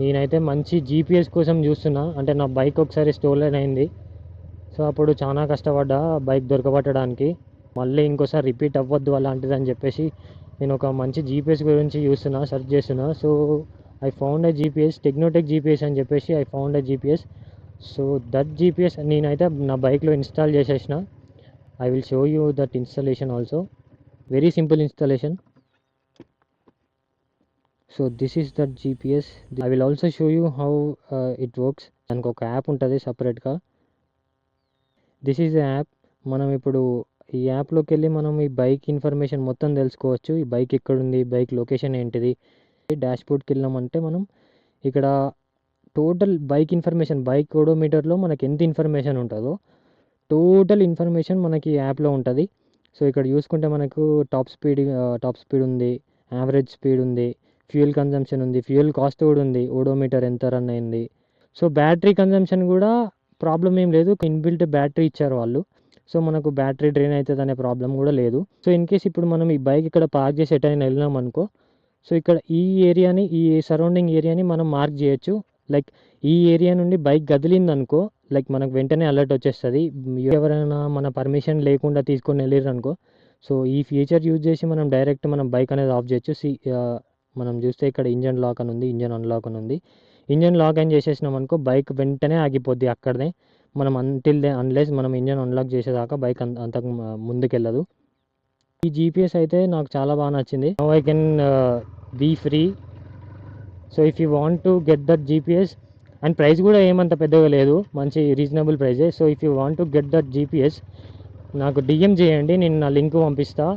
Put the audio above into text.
నేనైతే మంచి జీపీఎస్ కోసం చూస్తున్నా. అంటే నా బైక్ ఒకసారి స్టోలన్ అయింది. సో అప్పుడు చాలా కష్టపడ్డా బైక్ దొరకబట్టడానికి. మళ్ళీ ఇంకోసారి రిపీట్ అవ్వద్దు అలాంటిది అని చెప్పేసి నేను ఒక మంచి జీపీఎస్ గురించి చూస్తున్నా, సెర్చ్ చేస్తున్నా. So I found a GPS, Technotech GPS అని చెప్పేసి I found a GPS. So that GPS నేనైతే నా బైక్లో ఇన్స్టాల్ చేసేసిన. I will show you that installation also. Very simple installation. So this is that GPS. I will also show you how it works. దానికి ఒక app ఉంటుంది సపరేట్గా. This is app. మనం ఇప్పుడు ఈ యాప్లోకి వెళ్ళి మనం ఈ బైక్ ఇన్ఫర్మేషన్ మొత్తం తెలుసుకోవచ్చు. ఈ బైక్ ఎక్కడుంది, బైక్ లొకేషన్ ఏంటిది. డాష్ బోర్డ్కి వెళ్ళామంటే మనం ఇక్కడ టోటల్ బైక్ ఇన్ఫర్మేషన్, బైక్ ఓడోమీటర్లో మనకి ఎంత ఇన్ఫర్మేషన్ ఉంటుందో టోటల్ ఇన్ఫర్మేషన్ మనకి యాప్లో ఉంటుంది. సో ఇక్కడ చూసుకుంటే మనకు టాప్ స్పీడ్ ఉంది, యావరేజ్ స్పీడ్ ఉంది, ఫ్యూయల్ కన్జంప్షన్ ఉంది, ఫ్యూయల్ కాస్ట్ కూడా ఉంది, ఓడోమీటర్ ఎంత రన్ అయింది. సో బ్యాటరీ కన్జంప్షన్ కూడా ప్రాబ్లం ఏం లేదు. ఇన్బిల్ట్ బ్యాటరీ ఇచ్చారు వాళ్ళు. సో మనకు బ్యాటరీ డ్రైన్ అవుతుంది అనే ప్రాబ్లం కూడా లేదు. సో ఇన్ కేస్ ఇప్పుడు మనం ఈ బైక్ ఇక్కడ పార్క్ చేసి ఎటైనా వెళ్ళినాం అనుకో, సో ఇక్కడ ఈ ఏరియాని, ఈ సరౌండింగ్ ఏరియాని మనం మార్క్ చేయొచ్చు. లైక్ ఈ ఏరియా నుండి బైక్ కదిలింది అనుకో, లైక్ మనకు వెంటనే అలర్ట్ వచ్చేస్తుంది. ఎవరైనా మన పర్మిషన్ లేకుండా తీసుకొని వెళ్ళారు అనుకో, సో ఈ ఫీచర్ యూజ్ చేసి మనం డైరెక్ట్ మనం బైక్ అనేది ఆఫ్ చేయొచ్చు. మనం చూస్తే ఇక్కడ ఇంజన్ లాక్ అని ఉంది, ఇంజన్ అన్లాక్ అని ఉంది. ఇంజన్ లాక్ అని చేసేసినాం అనుకో బైక్ వెంటనే ఆగిపోద్ది అక్కడనే. మనం అన్లెస్ మనం ఇంజన్ అన్లాక్ చేసేదాకా బైక్ అంతకు ముందుకెళ్ళదు. ఈ జీపీఎస్ అయితే నాకు చాలా బాగా నచ్చింది. Now I can be free. So if you want to get that GPS, and price కూడా ఏమంత పెద్దగా లేదు, మంచి రీజనబుల్ ప్రైజే. So if you want to get that GPS నాకు డిఎం చేయండి, నేను నా లింక్ పంపిస్తా.